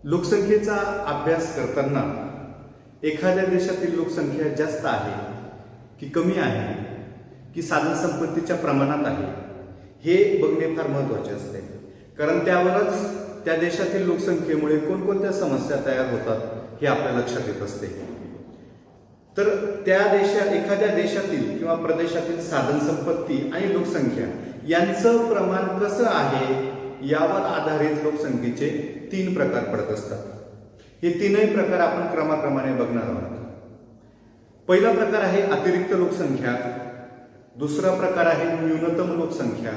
लोकसंख्येचा अभ्यास करताना एखाद्या देशातील लोकसंख्या जास्त आहे की कमी आहे की साधन संपत्तीच्या प्रमाणात आहे हे बघणे फार महत्त्वाचे असते. कारण त्यावरच त्या देशातील लोकसंख्येमुळे कोणकोणत्या समस्या तयार होतात हे आपल्या लक्षात येत असते. तर एखाद्या देशातील किंवा प्रदेशातील साधन संपत्ती आणि लोकसंख्या यांचं प्रमाण कसं आहे यावर आधारित लोकसंख्येचे 3 प्रकार पडत असतात. हे 3ही प्रकार आपण क्रमाक्रमाने बघणार आहोत. पहिला प्रकार आहे अतिरिक्त लोकसंख्या, दुसरा प्रकार आहे न्यूनतम लोकसंख्या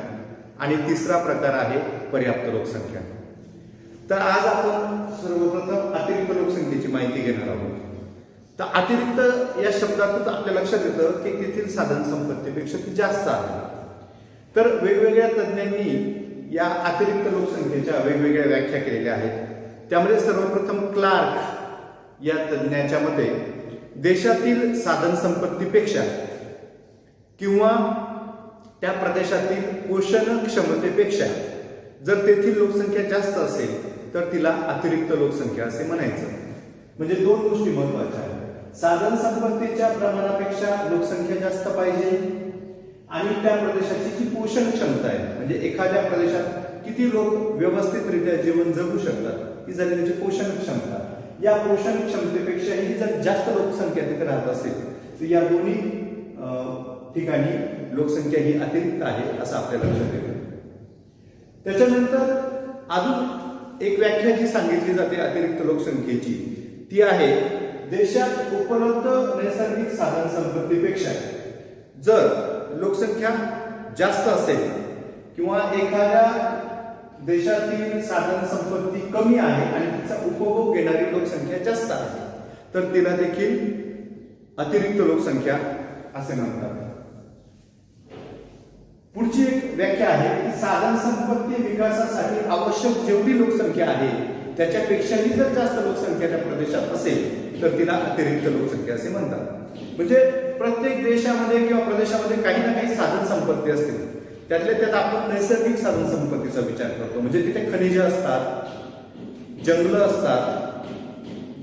आणि तिसरा प्रकार आहे पर्याप्त लोकसंख्या. तर आज आपण सर्वप्रथम अतिरिक्त लोकसंख्येची माहिती घेणार आहोत. तर अतिरिक्त या शब्दातच आपल्या लक्षात येतं की तेथील साधन संपत्तीपेक्षा ती जास्त आहे. तर वेगवेगळ्या तज्ञांनी या अतिरिक्त लोकसंख्येच्या वेगवेगळ्या व्याख्या केलेल्या आहेत. त्यामध्ये सर्वप्रथम क्लार्क या तज्ञाच्या मते देशातील साधन संपत्तीपेक्षा किंवा त्या प्रदेशातील पोषण क्षमतेपेक्षा जर तेथील लोकसंख्या जास्त असेल तर तिला अतिरिक्त लोकसंख्या असे म्हणायचं. म्हणजे 2 गोष्टी महत्वाच्या आहेत. साधन संपत्तीच्या प्रमाणापेक्षा लोकसंख्या जास्त पाहिजे आणि त्या प्रदेशाची जी पोषण क्षमता आहे म्हणजे एखाद्या प्रदेशात किती लोक व्यवस्थितरित्या जीवन जगू शकतात ही झाली त्याची पोषण क्षमता. या पोषण क्षमतेपेक्षाही जर जास्त लोकसंख्या तिथे राहत असेल तर या दोन्ही ठिकाणी लोकसंख्या ही अतिरिक्त आहे असं आपल्या लक्षात येतं. त्याच्यानंतर अजून एक व्याख्या जी सांगितली जाते अतिरिक्त लोकसंख्येची ती आहे देशात उपलब्ध नैसर्गिक साधन संपत्तीपेक्षा जर लोकसंख्या जास्त असेल किंवा एखाद्या देशातील साधन संपत्ती कमी आहे आणि तिचा उपभोग घेणारी लोकसंख्या जास्त आहे तर तिला देखील अतिरिक्त लोकसंख्या असे म्हणतात. पुढची एक व्याख्या आहे की साधन संपत्ती विकासासाठी आवश्यक जेवढी लोकसंख्या आहे त्याच्यापेक्षाही जर जास्त लोकसंख्या त्या प्रदेशात असेल तर तिला अतिरिक्त लोकसंख्या असे म्हणतात. म्हणजे प्रत्येक देशामध्ये किंवा प्रदेशामध्ये काही ना काही साधन संपत्ती असते. त्यातल्या त्यात आपण नैसर्गिक साधन संपत्तीचा विचार करतो. म्हणजे तिथे खनिज असतात, जंगल असतात,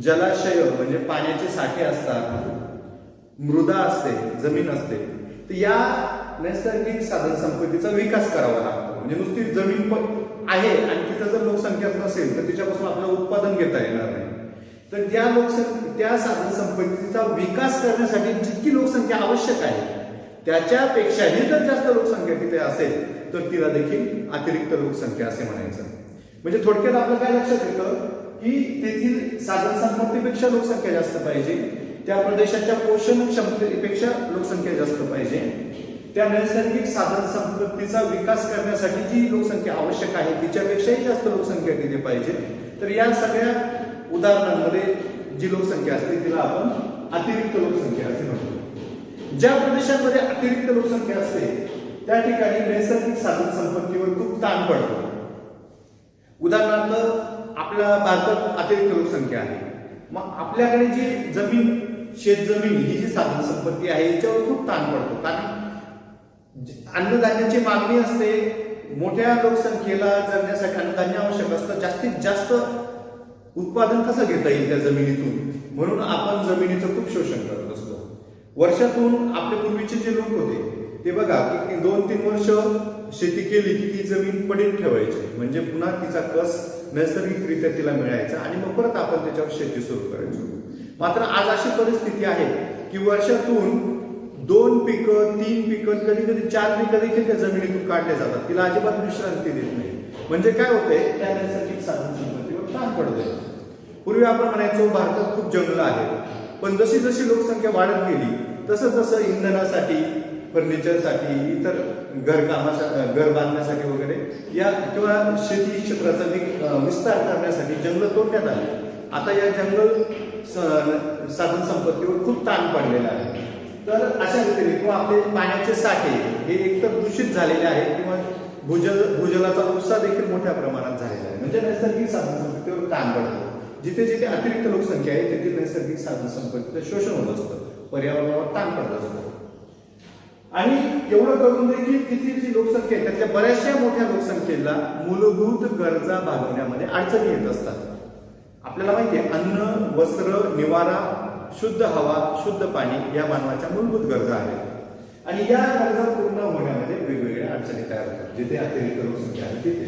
जलाशय म्हणजे पाण्याचे साठे असतात, मृदा असते, जमीन असते. तर या नैसर्गिक साधन संपत्तीचा विकास करावा लागतो. म्हणजे नुसती जमीन पण आहे आणि तिथं जर लोकसंख्या नसेल तर तिच्यापासून आपल्याला उत्पादन घेता येणार नाही. तर त्या साधन संपत्तीचा विकास करण्यासाठी जितकी लोकसंख्या आवश्यक आहे त्याच्यापेक्षाही जर जास्त लोकसंख्या तिथे असेल तर तिला देखील अतिरिक्त लोकसंख्या असे म्हणायचं. म्हणजे थोडक्यात आपलं काय लक्षात येतं की तेथील साधन संपत्तीपेक्षा लोकसंख्या जास्त पाहिजे, त्या प्रदेशाच्या पोषण क्षमतेपेक्षा लोकसंख्या जास्त पाहिजे, त्या नैसर्गिक साधन संपत्तीचा विकास करण्यासाठी जी लोकसंख्या आवश्यक आहे तिच्यापेक्षाही जास्त लोकसंख्या तिथे पाहिजे. तर या सगळ्या उदाहरणांमध्ये जी लोकसंख्या असते तिला आपण अतिरिक्त लोकसंख्या असे म्हणतो. ज्या प्रदेशांमध्ये अतिरिक्त लोकसंख्या असते त्या ठिकाणी नैसर्गिक साधन संपत्तीवर खूप ताण पडतो. उदाहरणार्थ आपल्या भारतात अतिरिक्त लोकसंख्या आहे, मग आपल्याकडे जी जमीन शेतजमीन ही जी साधन संपत्ती आहे याच्यावर खूप ताण पडतो. कारण अन्नधान्याची मागणी असते, मोठ्या लोकसंख्येला जगण्यासाठी अन्नधान्य आवश्यक असतं. जास्तीत जास्त उत्पादन कसं घेता येईल त्या जमिनीतून म्हणून आपण जमिनीचं खूप शोषण करत असतो. वर्षातून आपल्या पूर्वीचे जे लोक होते ते बघा की 2-3 वर्ष शेती केली की ती जमीन पडीक ठेवायची म्हणजे पुन्हा तिचा कस नैसर्गिकरित्या तिला मिळायचा आणि मग परत आपण त्याच्यावर शेती सुरू करायचो. मात्र आज अशी परिस्थिती आहे की वर्षातून 2 पिकं 3 पिकं कधी कधी 4 पिकं देखील त्या जमिनीतून काढले जातात. तिला अजिबात विश्रांती देत नाही. म्हणजे काय होतंय त्या नैसर्गिक साधन संपत्तीवर ताण पडतोय. पूर्वी आपण म्हणायचो भारतात खूप जंगल आहेत, पण जशी जशी लोकसंख्या वाढत गेली तसं तसं इंधनासाठी, फर्निचरसाठी, इतर घर बांधण्यासाठी वगैरे या किंवा शेती क्षेत्राचा विस्तार करण्यासाठी जंगल तोडण्यात आले. आता या जंगल साधन संपत्तीवर खूप ताण पडलेला आहे. तर अशा रीतीने किंवा आपले पाण्याचे साठे हे एकतर दूषित झालेले आहेत किंवा भूजलाचा उपसा देखील मोठ्या प्रमाणात झालेला आहे. म्हणजे नैसर्गिक साधन संपत्तीवर ताण पडतो. जिथे जिथे अतिरिक्त लोकसंख्या आहे तेथे नैसर्गिक साधन संपत्तीचं शोषण होत असतं, पर्यावरणावर ताण पडत असतो. आणि एवढं करून देखील तिथे जी लोकसंख्या आहे त्यातल्या बऱ्याचशा मोठ्या लोकसंख्येला मूलभूत गरजा भागवण्यामध्ये अडचणी येत असतात. आपल्याला माहिती आहे अन्न, वस्त्र, निवारा, शुद्ध हवा, शुद्ध पाणी या मानवाच्या मूलभूत गरजा आहेत आणि या गरजा पूर्ण होण्यामध्ये वेगवेगळ्या अडचणी तयार होतात जिथे अतिरिक्त लोकसंख्या आहे तिथे.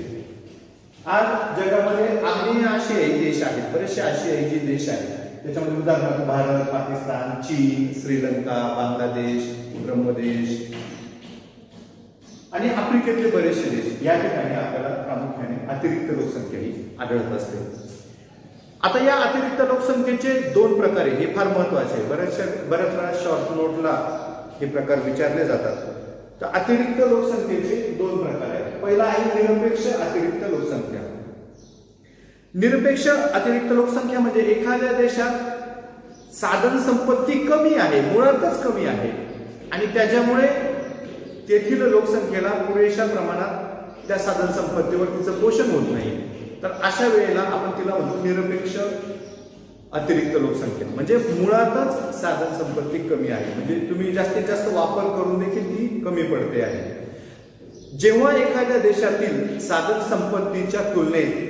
आज जगामध्ये आग्नेय आशियाई देश आहेत, बरेचसे आशियाई जे देश आहेत त्याच्यामध्ये उदाहरणार्थ भारत, पाकिस्तान, चीन, श्रीलंका, बांगलादेश, ब्रह्मदेश आणि आफ्रिकेतले बरेचसे देश या ठिकाणी आपल्याला प्रामुख्याने अतिरिक्त लोकसंख्या ही आढळत असते. आता या अतिरिक्त लोकसंख्येचे दोन प्रकार आहे, हे फार महत्वाचे आहे. बऱ्याच वेळा शॉर्ट नोटला हे प्रकार विचारले जातात. तर अतिरिक्त लोकसंख्येचे दोन प्रकार आहेत. पहिला आहे निरपेक्ष अतिरिक्त लोकसंख्या. निरपेक्ष अतिरिक्त लोकसंख्या म्हणजे एखाद्या देशात साधन संपत्ती कमी आहे, मुळातच कमी आहे आणि त्याच्यामुळे तेथील लोकसंख्येला पुरेशा प्रमाणात त्या साधन संपत्तीवर तिचं पोषण होत नाही. तर अशा वेळेला आपण तिला म्हणतो निरपेक्ष अतिरिक्त लोकसंख्या. म्हणजे मुळातच साधन संपत्ती कमी आहे, म्हणजे तुम्ही जास्तीत जास्त वापर करून देखील ती कमी पडते आहे. जेव्हा एखाद्या देशातील साधन संपत्तीच्या तुलनेत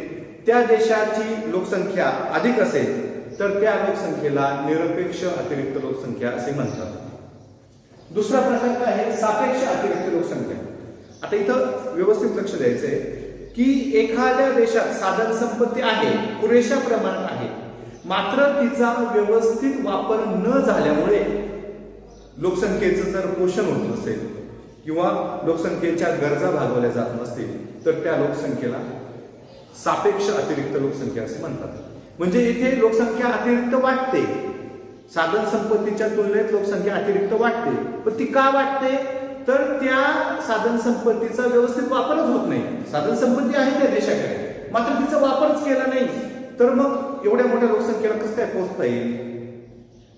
त्या देशाची लोकसंख्या अधिक असेल तर त्या लोकसंख्येला निरपेक्ष अतिरिक्त लोकसंख्या असे म्हणतात. दुसरा प्रकार काय आहे, सापेक्ष अतिरिक्त लोकसंख्या. आता इथं व्यवस्थित लक्ष द्यायचंय की एखाद्या देशात साधन संपत्ती आहे, पुरेशा प्रमाणात आहे, मात्र तिचा व्यवस्थित वापर न झाल्यामुळे लोकसंख्येचं जर पोषण होत नसेल किंवा लोकसंख्येच्या गरजा भागवल्या जात नसतील तर त्या लोकसंख्येला सापेक्ष अतिरिक्त लोकसंख्या असे म्हणतात. म्हणजे इथे लोकसंख्या अतिरिक्त वाटते, साधन संपत्तीच्या तुलनेत लोकसंख्या अतिरिक्त वाटते. पण ती का वाटते, तर त्या साधन संपत्तीचा व्यवस्थित वापरच होत नाही. साधन संपत्ती आहे त्या देशाकडे, मात्र तिचा वापरच केला नाही, तर मग एवढ्या मोठ्या लोकसंख्येला कसं काय पोहोचता येईल.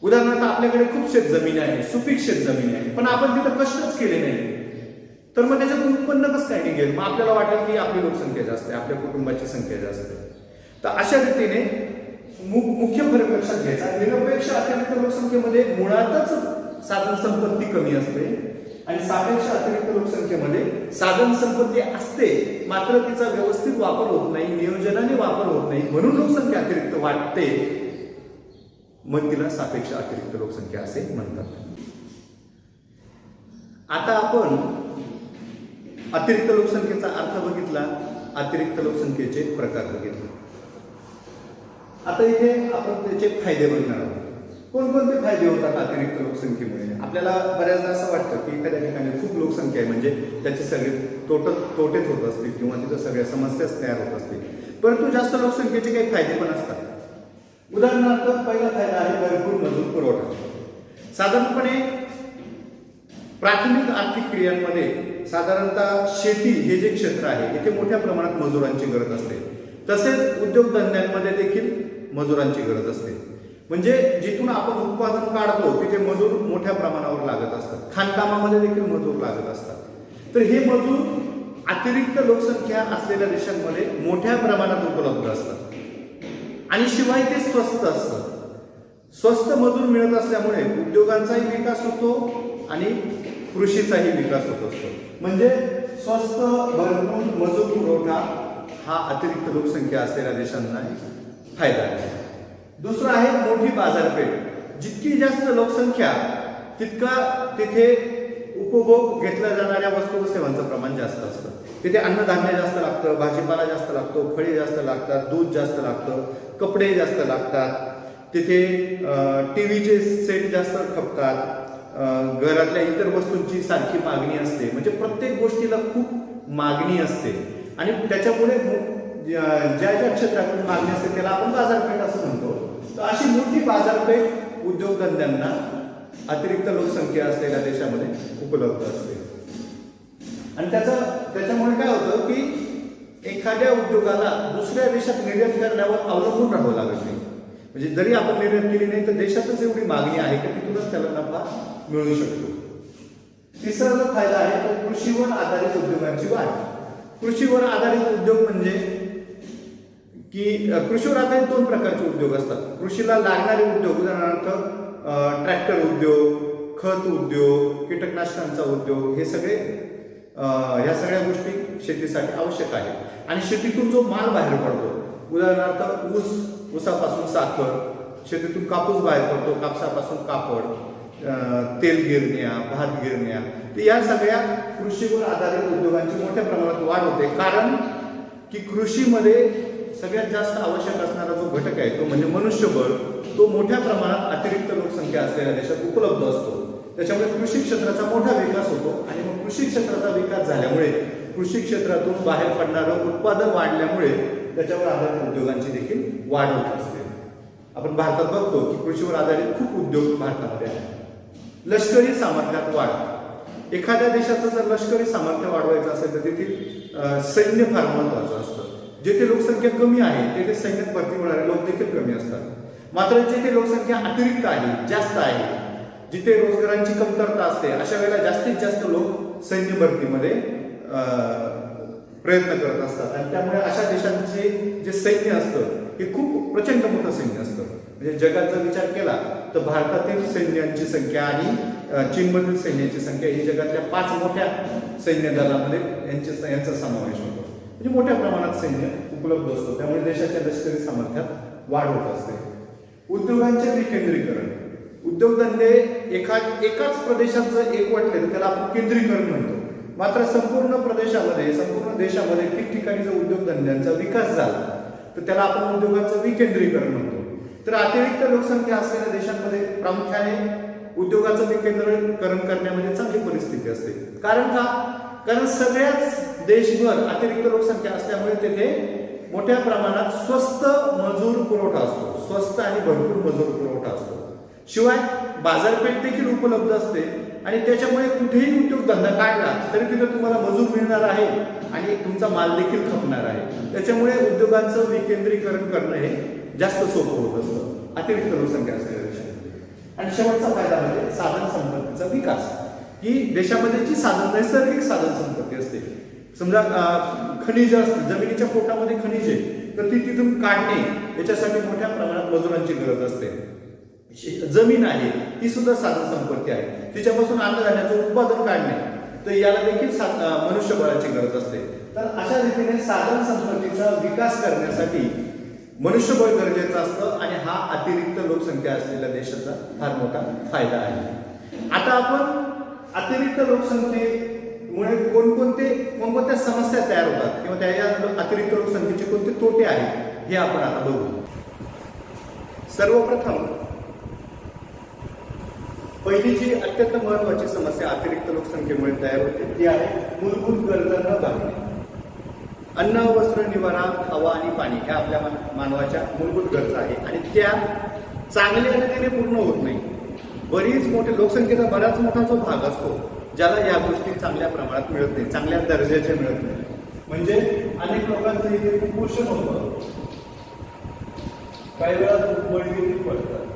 उदाहरणार्थ आपल्याकडे खूप शेत जमीन आहे, सुपीक शेत जमीन आहे, पण आपण तिथं कष्टच केले नाही, तर मग त्याच्यातून उत्पन्न कसं काय निघेल. मग आपल्याला वाटेल की आपली लोकसंख्या जास्त आहे, आपल्या कुटुंबाची संख्या जास्त आहे. तर अशा रीतीने मुख्य फरक लक्षात घ्यायचा. निरपेक्ष अतिरिक्त लोकसंख्येमध्ये मुळातच साधन संपत्ती कमी असते आणि सापेक्ष अतिरिक्त लोकसंख्येमध्ये साधन संपत्ती असते, मात्र तिचा व्यवस्थित वापर होत नाही, नियोजनाने वापर होत नाही, म्हणून लोकसंख्या अतिरिक्त वाटते. मग तिला सापेक्ष अतिरिक्त लोकसंख्या असे म्हणतात. आता आपण अतिरिक्त लोकसंख्येचा अर्थ बघितला, अतिरिक्त लोकसंख्येचे प्रकार बघितले. आता इथे आपण त्याचे फायदे बघणार आहोत. कोणकोणते फायदे होतात अतिरिक्त लोकसंख्येमुळे. आपल्याला बऱ्याचदा असं वाटतं की एखाद्या ठिकाणी खूप लोकसंख्या आहे म्हणजे त्याचे सगळे तोटेच होत असतील किंवा तिथं सगळ्या समस्याच तयार होत असतील, परंतु जास्त लोकसंख्येचे काही फायदे पण असतात. उदाहरणार्थ पहिला फायदा आहे भरपूर मजूर पुरवठा. साधारणपणे प्राथमिक आर्थिक क्रियांमध्ये साधारणतः शेती हे जे क्षेत्र आहे इथे मोठ्या प्रमाणात मजुरांची गरज असते. तसेच उद्योगधंद्यांमध्ये देखील मजुरांची गरज असते. म्हणजे जिथून आपण उत्पादन काढतो तिथे मजूर मोठ्या प्रमाणावर लागत असतात. खाणकामामध्ये देखील मजूर लागत असतात. तर हे मजूर अतिरिक्त लोकसंख्या असलेल्या देशांमध्ये मोठ्या प्रमाणात उपलब्ध असतात आणि शिवाय ते स्वस्त असतात. स्वस्त मजूर मिळत असल्यामुळे उद्योगांचाही विकास होतो आणि कृषीचाही विकास होत असतो. म्हणजे स्वस्त भरपूर मजूर पुरवठा हा अतिरिक्त लोकसंख्या असलेल्या देशांना फायदा आहे. दुसरं आहे मोठी बाजारपेठ. जितकी जास्त लोकसंख्या तितका तिथे उपभोग घेतल्या जाणाऱ्या वस्तू व सेवांचं प्रमाण जास्त असतं. तिथे अन्नधान्य जास्त लागतं, भाजीपाला जास्त लागतो, फळे जास्त लागतात, दूध जास्त लागतं, कपडे जास्त लागतात. तिथे टीव्हीचे सेट जास्त खपतात, घरातल्या इतर वस्तूंची सारखी मागणी असते. म्हणजे प्रत्येक गोष्टीला खूप मागणी असते आणि त्याच्यामुळे ज्या ज्या क्षेत्रातून मागणी असते त्याला आपण बाजारपेठ असं म्हणतो. तर अशी मोठी बाजारपेठ उद्योगधंद्यांना अतिरिक्त लोकसंख्या असलेल्या देशामध्ये उपलब्ध असते. आणि त्याच्यामुळे काय होतं की एखाद्या उद्योगाला दुसऱ्या देशात निर्यात करण्यावर अवलंबून राहावं लागत नाही. म्हणजे जरी आपण निर्यात केली नाही तर देशातच एवढी मागणी आहे की तिथूनच त्याला नफा मिळू शकतो. तिसरा जो फायदा आहे तो कृषीवर आधारित उद्योगांची वाढ. कृषीवर आधारित उद्योग म्हणजे की कृषीवर आधारित दोन प्रकारचे उद्योग असतात. कृषीला लागणारे उद्योग उदाहरणार्थ ट्रॅक्टर उद्योग, खत उद्योग, कीटकनाशकांचा उद्योग, हे सगळे ह्या सगळ्या गोष्टी शेतीसाठी आवश्यक आहेत. आणि शेतीतून जो माल बाहेर पडतो उदाहरणार्थ ऊस ऊसापासून साखर, शेतीतून कापूस बाहेर पडतो, कापसापासून कापड, तेल गिरण्या, भात गिरण्या, तर या सगळ्या कृषीवर आधारित उद्योगांची मोठ्या प्रमाणात वाढ होते. कारण की कृषीमध्ये सगळ्यात जास्त आवश्यक असणारा जो घटक आहे तो म्हणजे मनुष्यबळ, तो मोठ्या प्रमाणात अतिरिक्त लोकसंख्या असलेल्या देशात उपलब्ध असतो. त्याच्यामुळे कृषी क्षेत्राचा मोठा विकास होतो आणि मग कृषी क्षेत्राचा विकास झाल्यामुळे कृषी क्षेत्रातून बाहेर पडणारं उत्पादन वाढल्यामुळे त्याच्यावर आधारित उद्योगांची देखील वाढ होत असते. आपण भारतात बघतो की कृषीवर आधारित खूप उद्योग भारतामध्ये आहेत. लष्करी सामर्थ्यात वाढ. एखाद्या देशाचं जर लष्करी सामर्थ्य वाढवायचं असेल तर तेथील सैन्य फार महत्वाचं असतं. जेथे लोकसंख्या कमी आहे तेथे सैन्यात भरती होणारे लोक देखील कमी असतात. मात्र जेथे लोकसंख्या अतिरिक्त आहे, जास्त आहे, जिथे रोजगारांची कमतरता असते, अशा वेळेला जास्तीत जास्त लोक सैन्य भरतीमध्ये प्रयत्न करत असतात. आणि त्यामुळे अशा देशांचे जे सैन्य असतं हे खूप प्रचंड मोठं सैन्य असतं. म्हणजे जगात जर विचार केला तर भारतातील सैन्यांची संख्या आणि चीनमधील सैन्याची संख्या ही जगातल्या 5 मोठ्या सैन्य दलामध्ये यांचा समावेश होतो. म्हणजे मोठ्या प्रमाणात सैन्य उपलब्ध असतो. त्यामुळे देशाच्या लष्करी सामर्थ्यात वाढ होत असते. उद्योगांचे विकेंद्रीकरण. उद्योगधंदे एकाच प्रदेशात जर एकवटले तर त्याला आपण केंद्रीकरण म्हणतो. मात्र संपूर्ण प्रदेशामध्ये, संपूर्ण देशामध्ये ठिकठिकाणी जर उद्योगधंद्यांचा विकास झाला तर त्याला आपण उद्योगाचं विकेंद्रीकरण म्हणतो. तर अतिरिक्त लोकसंख्या असलेल्या देशांमध्ये प्रामुख्याने उद्योगाचं विकेंद्रीकरण करण्यामध्ये चांगली परिस्थिती असते. कारण का? कारण सगळ्याच देशभर अतिरिक्त लोकसंख्या असल्यामुळे तेथे मोठ्या प्रमाणात स्वस्त मजूर पुरवठा असतो. स्वस्त आणि भरपूर मजूर पुरवठा असतो. शिवाय बाजारपेठ देखील उपलब्ध असते आणि त्याच्यामुळे कुठेही उद्योगधंदा काढला तरी तिथे तुम्हाला मजूर मिळणार आहे आणि तुमचा माल देखील खपणार आहे. त्याच्यामुळे उद्योगांचं विकेंद्रीकरण करणं हे जास्त सोपं होत असतं अतिरिक्त लोकसंख्या असलेल्या देशांमध्ये. आणि शेवटचा फायदा म्हणजे साधन संपत्तीचा विकास. ही देशामध्ये जी नैसर्गिक साधन संपत्ती असते, समजा खनिज असते, जमिनीच्या पोटामध्ये खनिज आहे तर ती तिथून काढणे याच्यासाठी मोठ्या प्रमाणात मजुरांची गरज असते. जमीन आहे ही सुद्धा साधन संपत्ती आहे, तिच्यापासून अन्नधान्याचं उत्पादन काढणे तर याला देखील मनुष्यबळाची गरज असते. तर अशा रीतीने साधन संपत्तीचा विकास करण्यासाठी मनुष्यबळ गरजेचं असतं आणि हा अतिरिक्त लोकसंख्या असलेल्या देशाचा फार मोठा फायदा आहे. आता आपण अतिरिक्त लोकसंख्येमुळे कोणकोणत्या समस्या तयार होतात किंवा त्याच्या अतिरिक्त लोकसंख्येचे कोणते तोटे आहेत हे आपण आता बघू. सर्वप्रथम पहिली जी अत्यंत महत्वाची समस्या अतिरिक्त लोकसंख्येमुळे तयार होते ती आहे मूलभूत गरजा न भागणे. अन्न, वस्त्र, निवारा, हवा आणि पाणी ह्या आपल्या मानवाच्या मूलभूत गरजा आहेत आणि त्या चांगल्या रीतीने पूर्ण होत नाही. बरीच मोठी लोकसंख्येचा बराच मोठा जो भाग असतो ज्याला या गोष्टी चांगल्या प्रमाणात मिळत नाही, चांगल्या दर्जाच्या मिळत नाही. म्हणजे अनेक लोकांचं इथे कुपोषण होतं, काही वेळा बळी देखील पडतात.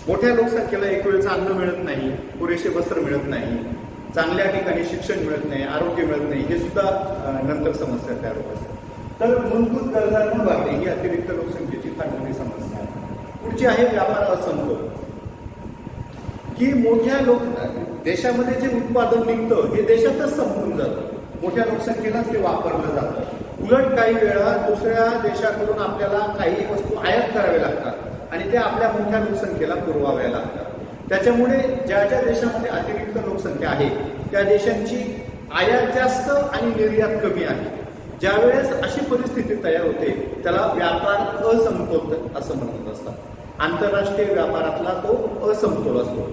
मोठ्या लोकसंख्येला एक वेळचं अन्न मिळत नाही, पुरेसे वस्त्र मिळत नाही, चांगल्या ठिकाणी शिक्षण मिळत नाही, आरोग्य मिळत नाही, हे सुद्धा नंतर समस्या तयार होत असतात. तर मूलभूत गरजा न भागणे ही अतिरिक्त लोकसंख्येची फार मोठी समस्या आहे. पुढची आहे व्यापार असमतोल. की मोठ्या देशामध्ये जे उत्पादन निघतं हे देशातच संपून जातं, मोठ्या लोकसंख्येलाच ते वापरलं जातं. उलट काही वेळा दुसऱ्या देशाकडून आपल्याला काही वस्तू आयात कराव्या लागतात आणि त्या आपल्या मोठ्या लोकसंख्येला पुरवाव्या लागतात. त्याच्यामुळे ज्या ज्या देशामध्ये अतिरिक्त लोकसंख्या आहे त्या देशांची आयात जास्त आणि निर्यात कमी आहे. ज्यावेळेस अशी परिस्थिती तयार होते त्याला व्यापार असमतोल असं म्हणत असतात. आंतरराष्ट्रीय व्यापारातला तो असमतोल असतो.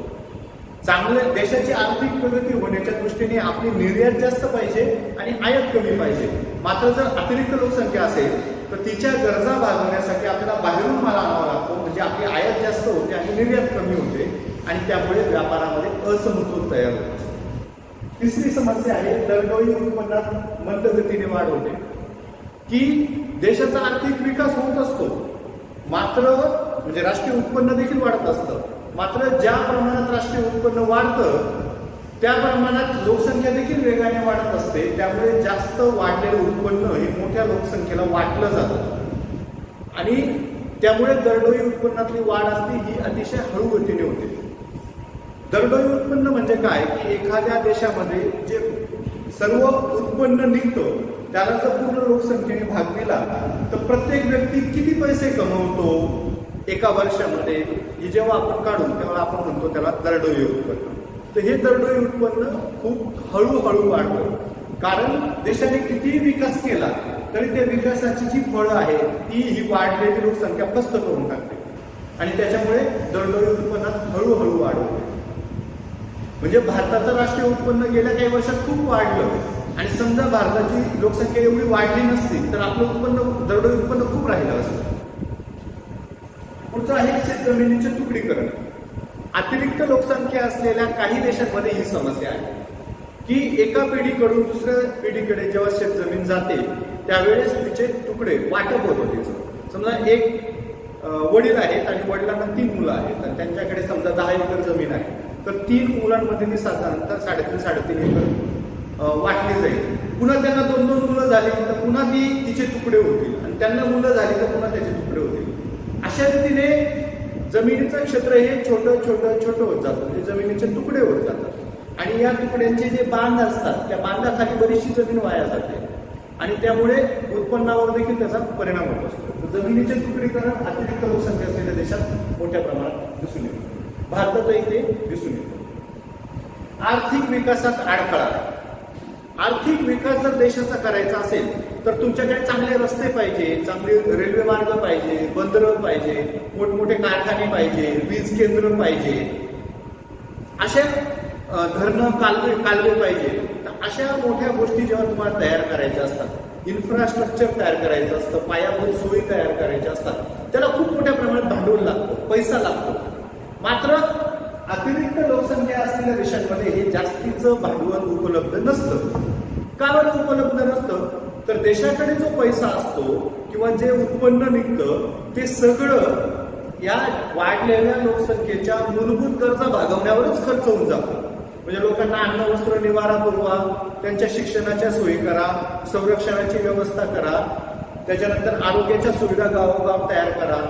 चांगल्या देशाची आर्थिक प्रगती होण्याच्या दृष्टीने आपली निर्यात जास्त पाहिजे आणि आयात कमी पाहिजे. मात्र जर अतिरिक्त लोकसंख्या असेल तर तिच्या गरजा भागवण्यासाठी आपल्याला बाहेरून माल आणावा लागतो, म्हणजे आपली आयात जास्त होते आणि निर्यात कमी होते आणि त्यामुळे व्यापारामध्ये असमतोल तयार होत असतो. तिसरी समस्या आहे दरडोई उत्पन्नात मंदगतीने वाढ होते. की देशाचा आर्थिक विकास होत असतो मात्र म्हणजे राष्ट्रीय उत्पन्न देखील वाढत असतं, मात्र ज्या प्रमाणात राष्ट्रीय उत्पन्न वाढतं त्या प्रमाणात लोकसंख्या देखील वेगाने वाढत असते. त्यामुळे जास्त वाढलेलं उत्पन्न हे मोठ्या लोकसंख्येला वाटलं जातं आणि त्यामुळे दरडोई उत्पन्नातली वाढ असते ही अतिशय हळू गतीने होते. दरडोई उत्पन्न म्हणजे काय की एखाद्या देशामध्ये जे सर्व उत्पन्न निघतं त्याला जर पूर्ण लोकसंख्येने भाग दिला तर प्रत्येक व्यक्ती किती पैसे कमवतो एका वर्षामध्ये, हे जेव्हा आपण काढू तेव्हा आपण म्हणतो त्याला दरडोई उत्पन्न. तर हे दरडोई उत्पन्न खूप हळूहळू वाढतं, कारण देशाने कितीही विकास केला तरी त्या विकासाची जी फळं आहे ती ही वाढलेली लोकसंख्या फस्त करून टाकते आणि त्याच्यामुळे दरडोई उत्पन्नात हळूहळू वाढ होते. म्हणजे भारताचं राष्ट्रीय उत्पन्न गेल्या काही वर्षात खूप वाढलं आणि समजा भारताची लोकसंख्या एवढी वाढली नसती तर आपलं उत्पन्न दरडोई उत्पन्न खूप राहिलं असतं. पुढचं आहे शेत जमिनीचे तुकडीकरण. अतिरिक्त लोकसंख्या असलेल्या काही देशांमध्ये ही समस्या आहे की एका पिढीकडून दुसऱ्या पिढीकडे जेव्हा शेत जमीन जाते त्यावेळेस तिचे तुकडे वाटप होतं तिचं. समजा एक वडील आहेत आणि वडिलांना 3 मुलं आहेत आणि त्यांच्याकडे समजा 10 एकर जमीन आहे, तर 3 मुलांमध्ये ती साधारणतः 3.5 एकर वाटली जाईल. पुन्हा त्यांना 2-2 मुलं झाली तर पुन्हा ती तिचे तुकडे होतील आणि त्यांना मुलं झाली तर पुन्हा त्याचे तुकडे होतील. अशा रीतीने जमिनीचं क्षेत्र हे छोटं छोटं छोटं होत जातं, म्हणजे जमिनीचे तुकडे होत जातात आणि या तुकड्यांचे जे बांध असतात त्या बांधाखाली बरीचशी जमीन वाया जाते आणि त्यामुळे उत्पन्नावर देखील त्याचा परिणाम होत असतो. जमिनीचे तुकडीकरण अतिरिक्त लोकसंख्या असलेल्या देशात मोठ्या प्रमाणात दिसून येतो. भारतातही ते दिसून येतो. आर्थिक विकासात अडथळा. आर्थिक विकास जर देशाचा करायचा असेल तर तुमच्याकडे चांगले रस्ते पाहिजे, चांगले रेल्वे मार्ग पाहिजे, बंदरं पाहिजे, मोठमोठे कारखाने पाहिजे, वीज केंद्र पाहिजे, अशा धरणं कालवे पाहिजे. तर अशा मोठ्या गोष्टी जेव्हा तुम्हाला तयार करायच्या असतात, इन्फ्रास्ट्रक्चर तयार करायचं असतं, पायाभूत सोयी तयार करायच्या असतात, त्याला खूप मोठ्या प्रमाणात भांडवल लागतं, पैसा लागतो. मात्र अतिरिक्त लोकसंख्या असलेल्या देशांमध्ये हे जास्तीचं भांडवल उपलब्ध नसतं. का बरं उपलब्ध नसतं? तर देशाकडे जो पैसा असतो किंवा जे उत्पन्न निघतं ते सगळं या वाढलेल्या लोकसंख्येच्या मूलभूत गरजा भागवण्यावरच खर्च होऊन जातो. म्हणजे लोकांना अन्न वस्त्र निवारा पुरवा, त्यांच्या शिक्षणाच्या सोयी करा, संरक्षणाची व्यवस्था करा, त्याच्यानंतर आरोग्याच्या सुविधा गावोगाव तयार करा.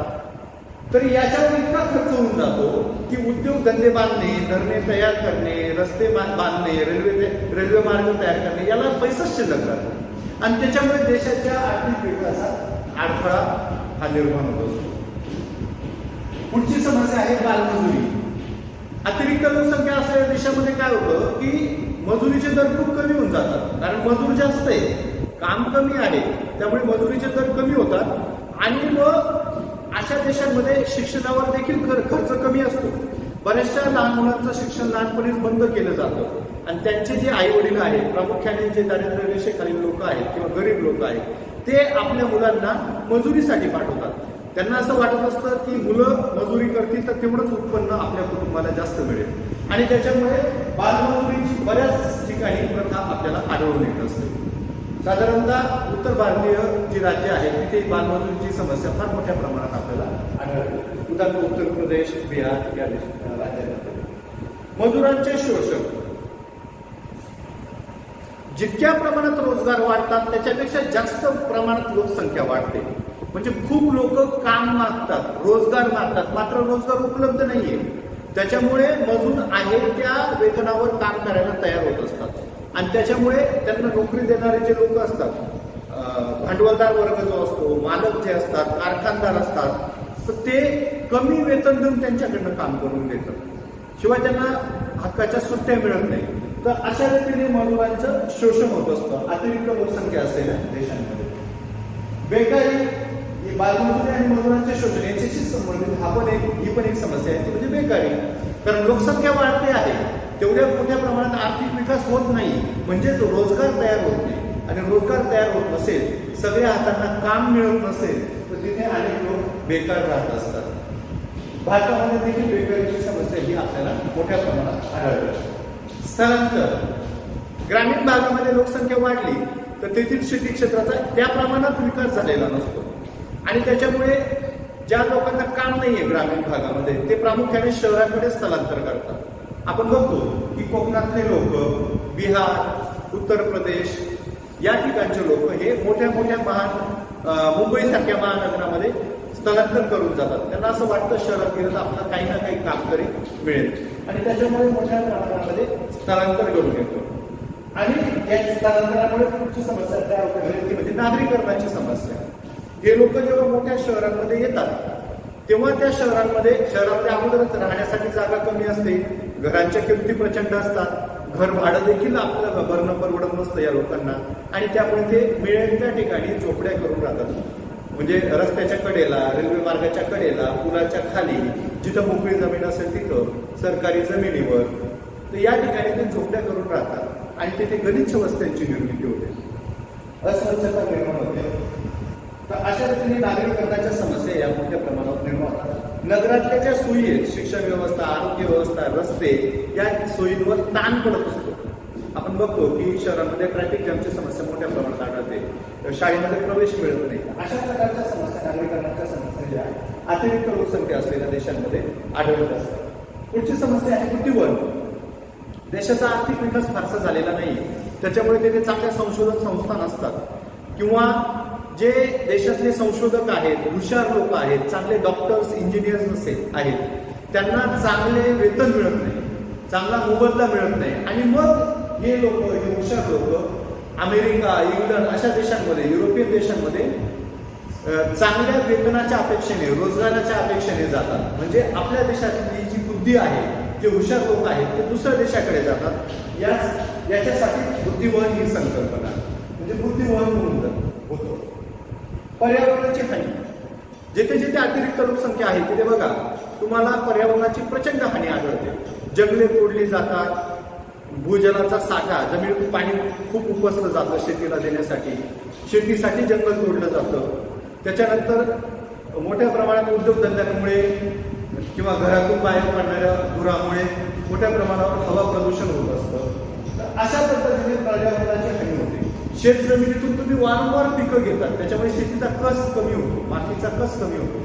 तर याच्यावर इतका खर्च होऊन जातो की उद्योगधंदे बांधणे, धरणे तयार करणे, रस्ते बांधणे, रेल्वे मार्ग तयार करणे याला पैसाच शिल्लक राहतो आणि त्याच्यामुळे देशाच्या आर्थिक विकासात अडथळा हा निर्माण होत असतो. पुढची समस्या आहे बालमजुरी. अतिरिक्त लोकसंख्या असलेल्या देशामध्ये काय होतं की मजुरीचे दर खूप कमी होऊन जातात, कारण मजूर जास्त आहे, काम कमी आहे, त्यामुळे मजुरीचे दर कमी होतात आणि मग अशा देशांमध्ये शिक्षणावर देखील खर्च कमी असतो. बऱ्याचशा लहान मुलांचं शिक्षण लहानपणीच बंद केलं जातं आणि त्यांचे जे आई वडील आहेत, प्रामुख्याने जे दारिद्र्य रेषेखालील लोक आहेत किंवा गरीब लोक आहेत, ते आपल्या मुलांना मजुरीसाठी पाठवतात. त्यांना असं वाटत असतं की मुलं मजुरी करतील तर तेवढंच उत्पन्न आपल्या कुटुंबाला जास्त मिळेल आणि त्याच्यामुळे बालमजुरीची बऱ्याच ठिकाणी प्रथा आपल्याला आढळून येत असते. साधारणतः उत्तर भारतीय जी राज्य आहेत तिथे बालमजुरीची समस्या फार मोठ्या प्रमाणात आपल्याला आढळते. उदाहरण उत्तर प्रदेश, बिहार या राज्यांमध्ये. मजुरांचे शोषण. जितक्या प्रमाणात रोजगार वाढतात त्याच्यापेक्षा जास्त प्रमाणात लोकसंख्या वाढते. म्हणजे खूप लोक काम मागतात, रोजगार मागतात, मात्र रोजगार उपलब्ध नाहीये. त्याच्यामुळे मजूर आहे त्या वेतनावर काम करायला तयार होत असतात आणि त्याच्यामुळे त्यांना नोकरी देणारे जे लोक असतात, भांडवलदार वर्ग जो असतो, मालक जे असतात, कारखानदार असतात, तर ते कमी वेतन देऊन त्यांच्याकडनं काम करून घेतात. शिवाय त्यांना हक्काच्या सुट्ट्या मिळत नाही. तर अशा रीतीने मजुरांचं शोषण होत असतं अतिरिक्त लोकसंख्या असलेल्या देशांमध्ये. बेकारी, बालमजुरी आणि मजुरांचे शोषण याच्याशी संबंधित ही पण एक समस्या आहे, ती म्हणजे बेकारी. कारण लोकसंख्या वाढते आहे, तेवढ्या मोठ्या प्रमाणात आर्थिक विकास होत नाही, म्हणजेच रोजगार तयार होत नाही आणि रोजगार तयार होत नसेल, सगळ्या हातांना काम मिळत नसेल तर तिथे अनेक लोक बेकार राहत असतात. भारतामध्ये देखील बेकारीची समस्या ही आपल्याला मोठ्या प्रमाणात आढळते. स्थलांतर. ग्रामीण भागामध्ये लोकसंख्या वाढली तर तेथील शेती क्षेत्राचा त्या प्रमाणात विकास झालेला नसतो आणि त्याच्यामुळे ज्या लोकांना काम नाहीये ग्रामीण भागामध्ये ते प्रामुख्याने शहराकडे स्थलांतर करतात. आपण बघतो की कोकणातले लोक, बिहार, उत्तर प्रदेश या ठिकाणचे लोक हे मोठ्या मोठ्या मुंबईसारख्या महानगरामध्ये स्थलांतर करून जातात. त्यांना असं वाटतं शहरात गेलं तर आपल्याला काही ना काही काम तरी मिळेल आणि त्याच्यामुळे मोठ्या प्रमाणामध्ये स्थलांतर घडून येतं. आणि या स्थलांतरामुळे पुढची समस्या तयार होते ती म्हणजे नागरीकरणाची समस्या. हे लोक जेव्हा मोठ्या शहरांमध्ये येतात तेव्हा त्या शहरामध्ये अगोदरच राहण्यासाठी जागा कमी असते, घरांच्या किमती प्रचंड असतात, घर भाडं देखील आपल्याला भरणं परवडत नसतं या लोकांना, आणि त्यामुळे ते मिळेल त्या ठिकाणी झोपड्या करून राहतात. म्हणजे रस्त्याच्या कडेला, रेल्वे मार्गाच्या कडेला, पुलाच्या खाली, जिथं मोकळी जमीन असेल तिथं, सरकारी जमिनीवर, तर या ठिकाणी ते झोपड्या करून राहतात आणि तिथे गलिच्छ वस्त्यांची निर्मिती होते, अस्वच्छता निर्माण होते. तर अशा रीतीने नागरीकरणाच्या समस्या या मोठ्या प्रमाणावर निर्माण होतात. नगरातल्या ज्या सोयी आहेत, शिक्षण व्यवस्था, आरोग्य व्यवस्था, रस्ते, या सोयींवर ताण पडत असतो. आपण बघतो की शहरांमध्ये ट्रॅफिक जॅमची समस्या मोठ्या प्रमाणात आढळते, शाळेमध्ये प्रवेश मिळत नाही. अशा प्रकारच्या समस्या, नागरीकरणाच्या समस्या ज्या अतिरिक्त लोकसंख्या असलेल्या देशांमध्ये आढळत असतात. पुढची समस्या आहे बुद्धिबळ. देशाचा आर्थिक विकास फारसा झालेला नाही, त्याच्यामुळे तिथे चांगल्या संशोधन संस्था नसतात, किंवा जे देशातले संशोधक आहेत, हुशार लोक आहेत, चांगले डॉक्टर्स, इंजिनियर्स आहेत, त्यांना चांगले वेतन मिळत नाही, चांगला मोबदला मिळत नाही, आणि मग हे लोक, हे हुशार लोक अमेरिका, इंग्लंड अशा देशांमध्ये, युरोपियन देशांमध्ये चांगल्या वेतनाच्या अपेक्षेने, रोजगाराच्या अपेक्षेने जातात. म्हणजे आपल्या देशातली जी बुद्धी आहे, जे हुशार लोक आहेत, ते दुसऱ्या देशाकडे जातात. याच्यासाठी बुद्धिवहन ही संकल्पना, म्हणजे बुद्धिवहन म्हणून होतो. पर्यावरणाची हानी. जिथे जिथे अतिरिक्त लोकसंख्या आहे तिथे बघा तुम्हाला पर्यावरणाची प्रचंड हानी आढळते. जंगले तोडली जातात, भूजलाचा साठा, जमिनीतून पाणी खूप उपसलं जातं शेतीला देण्यासाठी, शेतीसाठी जंगल तोडलं जातं. त्याच्यानंतर मोठ्या प्रमाणात उद्योगधंद्यांमुळे किंवा घरातून बाहेर पडणाऱ्या धुरामुळे मोठ्या प्रमाणावर हवा प्रदूषण होत असतं. तर अशा पद्धतीने पर्यावरणाची हानी होते. शेतजमिनीतून तुम्ही वारंवार पिकं घेतात, त्याच्यामुळे शेतीचा कस कमी होतो, मातीचा कस कमी होतो,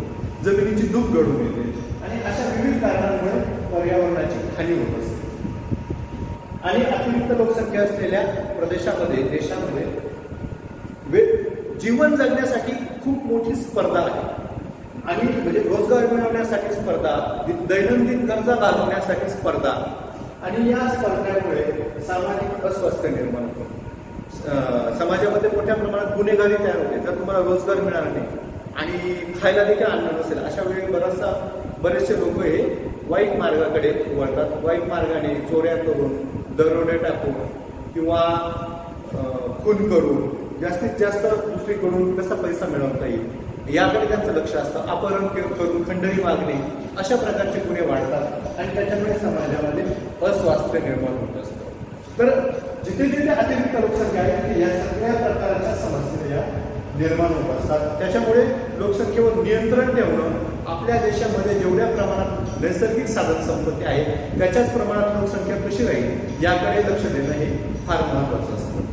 जमिनीची धूप घडून येते, आणि अशा विविध कारणांमुळे पर्यावरणाची हानी होत असते. आणि अतिरिक्त लोकसंख्या असलेल्या प्रदेशामध्ये, देशामध्ये जीवन जगण्यासाठी खूप मोठी स्पर्धा आहे, आणि म्हणजे रोजगार मिळवण्यासाठी स्पर्धा, दैनंदिन गरजा भागवण्यासाठी स्पर्धा, आणि या स्पर्धेमुळे सामाजिक अस्वास्थ्य निर्माण होतं. समाजामध्ये मोठ्या प्रमाणात गुन्हेगारी तयार होते. जर तुम्हाला रोजगार मिळाला नाही आणि खायला देखील अन्न नसेल, अशा वेळी बरेचसे लोक हे वाईट मार्गाकडे वळतात. वाईट मार्गाने चोऱ्या करून, दरोडे टाकून किंवा खून करून जास्तीत जास्त दुसरीकडून कसा पैसा मिळवता येईल याकडे त्यांचं लक्ष असतं. अपहरण करून, खंडणी मागणे, अशा प्रकारचे गुन्हे वाढतात आणि त्याच्यामुळे समाजामध्ये अस्वास्थ्य निर्माण होत असतं. तर जिथे जिथे अतिरिक्त लोकसंख्या आहे या सगळ्या प्रकारच्या समस्या या निर्माण होत असतात. त्याच्यामुळे लोकसंख्येवर नियंत्रण ठेवणं, आपल्या देशामध्ये जेवढ्या प्रमाणात नैसर्गिक साधन संपत्ती आहे त्याच्याच प्रमाणात लोकसंख्या कशी राहील याकडे लक्ष देणं हे फार महत्वाचं असतं.